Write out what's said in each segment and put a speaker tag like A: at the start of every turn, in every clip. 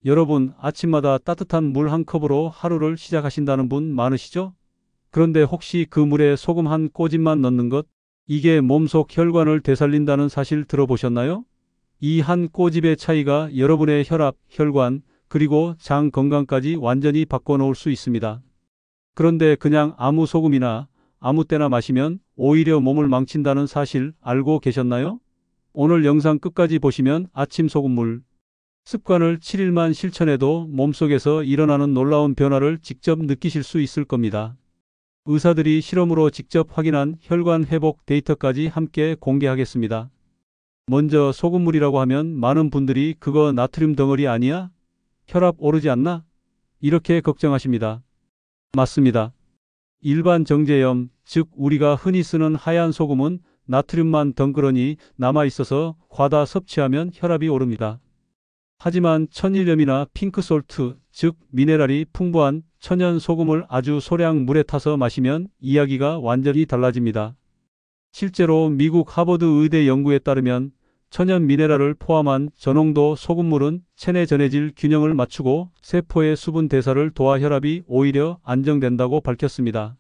A: 여러분, 아침마다 따뜻한 물 한 컵으로 하루를 시작하신다는 분 많으시죠? 그런데 혹시 그 물에 소금 한 꼬집만 넣는 것, 이게 몸속 혈관을 되살린다는 사실 들어보셨나요? 이 한 꼬집의 차이가 여러분의 혈압, 혈관, 그리고 장 건강까지 완전히 바꿔놓을 수 있습니다. 그런데 그냥 아무 소금이나 아무 때나 마시면 오히려 몸을 망친다는 사실 알고 계셨나요? 오늘 영상 끝까지 보시면 아침 소금물 습관을 7일만 실천해도 몸속에서 일어나는 놀라운 변화를 직접 느끼실 수 있을 겁니다. 의사들이 실험으로 직접 확인한 혈관 회복 데이터까지 함께 공개하겠습니다. 먼저 소금물이라고 하면 많은 분들이 그거 나트륨 덩어리 아니야? 혈압 오르지 않나? 이렇게 걱정하십니다. 맞습니다. 일반 정제염, 즉 우리가 흔히 쓰는 하얀 소금은 나트륨만 덩그러니 남아있어서 과다 섭취하면 혈압이 오릅니다. 하지만 천일염이나 핑크솔트, 즉 미네랄이 풍부한 천연 소금을 아주 소량 물에 타서 마시면 이야기가 완전히 달라집니다. 실제로 미국 하버드 의대 연구에 따르면 천연 미네랄을 포함한 저농도 소금물은 체내 전해질 균형을 맞추고 세포의 수분 대사를 도와 혈압이 오히려 안정된다고 밝혔습니다.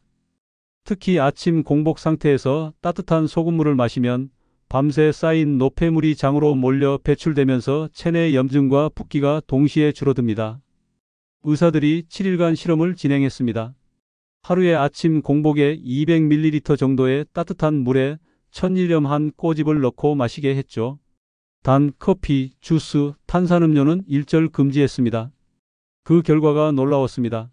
A: 특히 아침 공복 상태에서 따뜻한 소금물을 마시면 밤새 쌓인 노폐물이 장으로 몰려 배출되면서 체내 염증과 붓기가 동시에 줄어듭니다. 의사들이 7일간 실험을 진행했습니다. 하루에 아침 공복에 200ml 정도의 따뜻한 물에 천일염 한 꼬집을 넣고 마시게 했죠. 단 커피, 주스, 탄산음료는 일절 금지했습니다. 그 결과가 놀라웠습니다.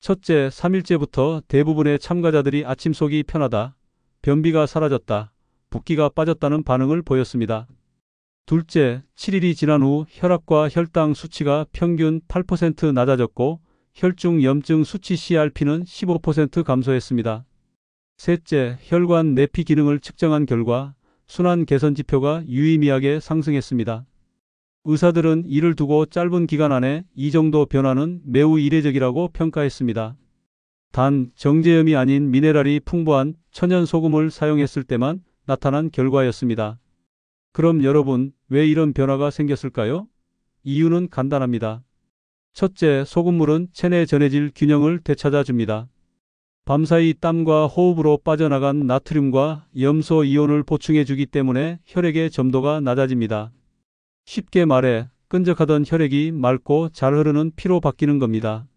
A: 첫째, 3일째부터 대부분의 참가자들이 아침 속이 편하다, 변비가 사라졌다, 붓기가 빠졌다는 반응을 보였습니다. 둘째, 7일이 지난 후 혈압과 혈당 수치가 평균 8% 낮아졌고 혈중 염증 수치 CRP는 15% 감소했습니다. 셋째, 혈관 내피 기능을 측정한 결과 순환 개선 지표가 유의미하게 상승했습니다. 의사들은 이를 두고 짧은 기간 안에 이 정도 변화는 매우 이례적이라고 평가했습니다. 단, 정제염이 아닌 미네랄이 풍부한 천연 소금을 사용했을 때만 나타난 결과였습니다. 그럼 여러분, 왜 이런 변화가 생겼을까요? 이유는 간단합니다. 첫째, 소금물은 체내 전해질 균형을 되찾아 줍니다. 밤사이 땀과 호흡으로 빠져나간 나트륨과 염소 이온을 보충해 주기 때문에 혈액의 점도가 낮아집니다. 쉽게 말해 끈적하던 혈액이 맑고 잘 흐르는 피로 바뀌는 겁니다.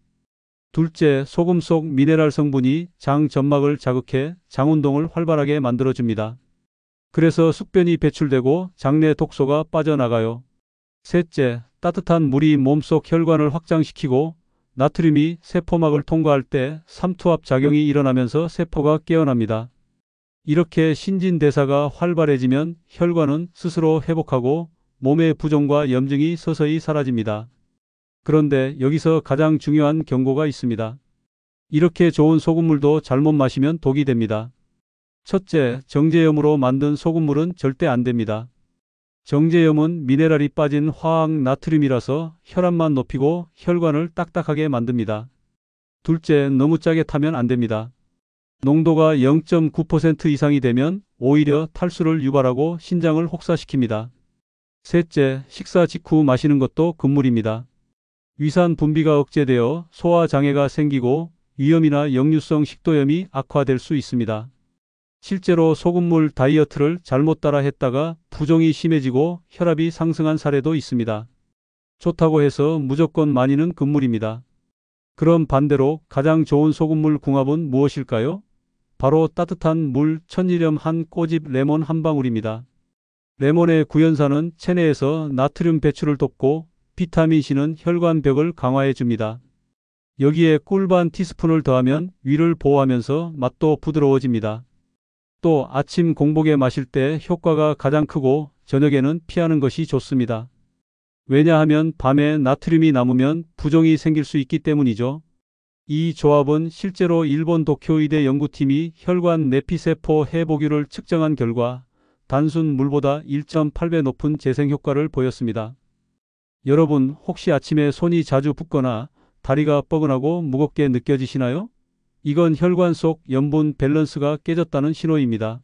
A: 둘째, 소금 속 미네랄 성분이 장 점막을 자극해 장 운동을 활발하게 만들어줍니다. 그래서 숙변이 배출되고 장내 독소가 빠져나가요. 셋째, 따뜻한 물이 몸속 혈관을 확장시키고 나트륨이 세포막을 통과할 때 삼투압 작용이 일어나면서 세포가 깨어납니다. 이렇게 신진대사가 활발해지면 혈관은 스스로 회복하고 몸의 부종과 염증이 서서히 사라집니다. 그런데 여기서 가장 중요한 경고가 있습니다. 이렇게 좋은 소금물도 잘못 마시면 독이 됩니다. 첫째, 정제염으로 만든 소금물은 절대 안 됩니다. 정제염은 미네랄이 빠진 화학 나트륨이라서 혈압만 높이고 혈관을 딱딱하게 만듭니다. 둘째, 너무 짜게 타면 안 됩니다. 농도가 0.9% 이상이 되면 오히려 탈수를 유발하고 신장을 혹사시킵니다. 셋째, 식사 직후 마시는 것도 금물입니다. 위산 분비가 억제되어 소화장애가 생기고 위염이나 역류성 식도염이 악화될 수 있습니다. 실제로 소금물 다이어트를 잘못 따라 했다가 부종이 심해지고 혈압이 상승한 사례도 있습니다. 좋다고 해서 무조건 많이는 금물입니다. 그럼 반대로 가장 좋은 소금물 궁합은 무엇일까요? 바로 따뜻한 물 천일염 한 꼬집 레몬 한 방울입니다. 레몬의 구연산은 체내에서 나트륨 배출을 돕고 비타민C는 혈관벽을 강화해 줍니다. 여기에 꿀 반 티스푼을 더하면 위를 보호하면서 맛도 부드러워집니다. 또 아침 공복에 마실 때 효과가 가장 크고 저녁에는 피하는 것이 좋습니다. 왜냐하면 밤에 나트륨이 남으면 부종이 생길 수 있기 때문이죠. 이 조합은 실제로 일본 도쿄의대 연구팀이 혈관 내피세포 회복율을 측정한 결과 단순 물보다 1.8배 높은 재생 효과를 보였습니다. 여러분, 혹시 아침에 손이 자주 붓거나 다리가 뻐근하고 무겁게 느껴지시나요? 이건 혈관 속 염분 밸런스가 깨졌다는 신호입니다.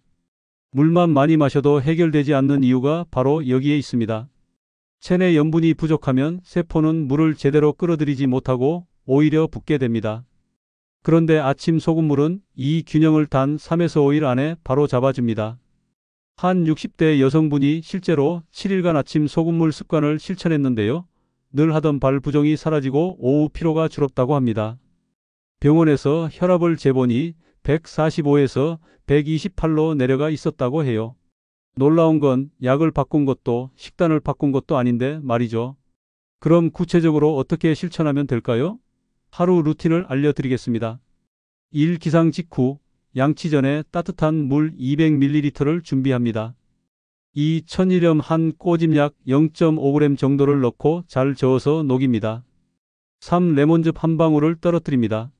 A: 물만 많이 마셔도 해결되지 않는 이유가 바로 여기에 있습니다. 체내 염분이 부족하면 세포는 물을 제대로 끌어들이지 못하고 오히려 붓게 됩니다. 그런데 아침 소금물은 이 균형을 단 3에서 5일 안에 바로 잡아줍니다. 한 60대 여성분이 실제로 7일간 아침 소금물 습관을 실천했는데요. 늘 하던 발 부종이 사라지고 오후 피로가 줄었다고 합니다. 병원에서 혈압을 재보니 145에서 128로 내려가 있었다고 해요. 놀라운 건 약을 바꾼 것도 식단을 바꾼 것도 아닌데 말이죠. 그럼 구체적으로 어떻게 실천하면 될까요? 하루 루틴을 알려드리겠습니다. 일 기상 직후 양치 전에 따뜻한 물 200ml를 준비합니다. 이 천일염 한 꼬집 약 0.5g 정도를 넣고 잘 저어서 녹입니다. 3. 레몬즙 한 방울을 떨어뜨립니다.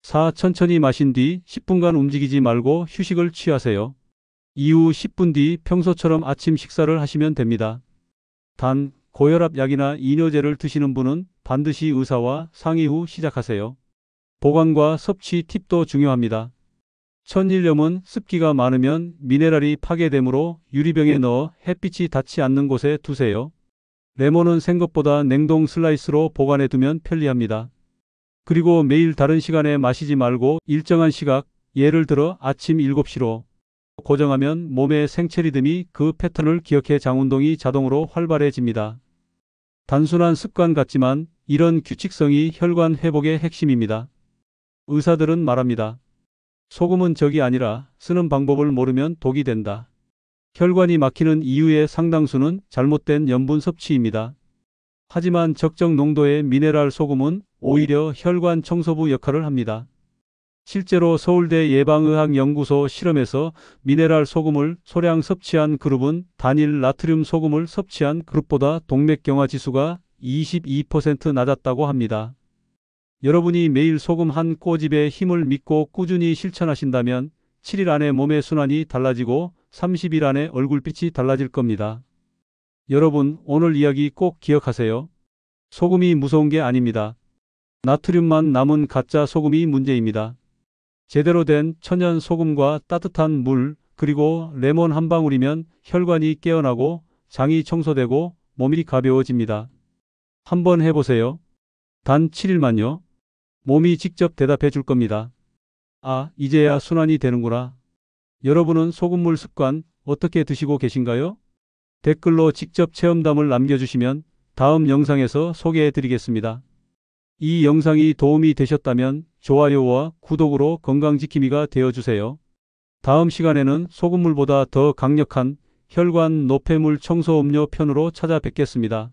A: 4. 천천히 마신 뒤 10분간 움직이지 말고 휴식을 취하세요. 이후 10분 뒤 평소처럼 아침 식사를 하시면 됩니다. 단, 고혈압 약이나 이뇨제를 드시는 분은 반드시 의사와 상의 후 시작하세요. 보관과 섭취 팁도 중요합니다. 천일염은 습기가 많으면 미네랄이 파괴되므로 유리병에 넣어 햇빛이 닿지 않는 곳에 두세요. 레몬은 생것보다 냉동 슬라이스로 보관해 두면 편리합니다. 그리고 매일 다른 시간에 마시지 말고 일정한 시각, 예를 들어 아침 7시로 고정하면 몸의 생체 리듬이 그 패턴을 기억해 장운동이 자동으로 활발해집니다. 단순한 습관 같지만 이런 규칙성이 혈관 회복의 핵심입니다. 의사들은 말합니다. 소금은 적이 아니라 쓰는 방법을 모르면 독이 된다. 혈관이 막히는 이유의 상당수는 잘못된 염분 섭취입니다. 하지만 적정 농도의 미네랄 소금은 오히려 혈관 청소부 역할을 합니다. 실제로 서울대 예방의학연구소 실험에서 미네랄 소금을 소량 섭취한 그룹은 단일 나트륨 소금을 섭취한 그룹보다 동맥경화 지수가 22% 낮았다고 합니다. 여러분이 매일 소금 한 꼬집의 힘을 믿고 꾸준히 실천하신다면 7일 안에 몸의 순환이 달라지고 30일 안에 얼굴빛이 달라질 겁니다. 여러분, 오늘 이야기 꼭 기억하세요. 소금이 무서운 게 아닙니다. 나트륨만 남은 가짜 소금이 문제입니다. 제대로 된 천연 소금과 따뜻한 물, 그리고 레몬 한 방울이면 혈관이 깨어나고 장이 청소되고 몸이 가벼워집니다. 한번 해보세요. 단 7일만요. 몸이 직접 대답해 줄 겁니다. 아, 이제야 순환이 되는구나. 여러분은 소금물 습관 어떻게 드시고 계신가요? 댓글로 직접 체험담을 남겨주시면 다음 영상에서 소개해 드리겠습니다. 이 영상이 도움이 되셨다면 좋아요와 구독으로 건강지킴이가 되어주세요. 다음 시간에는 소금물보다 더 강력한 혈관 노폐물 청소 음료 편으로 찾아뵙겠습니다.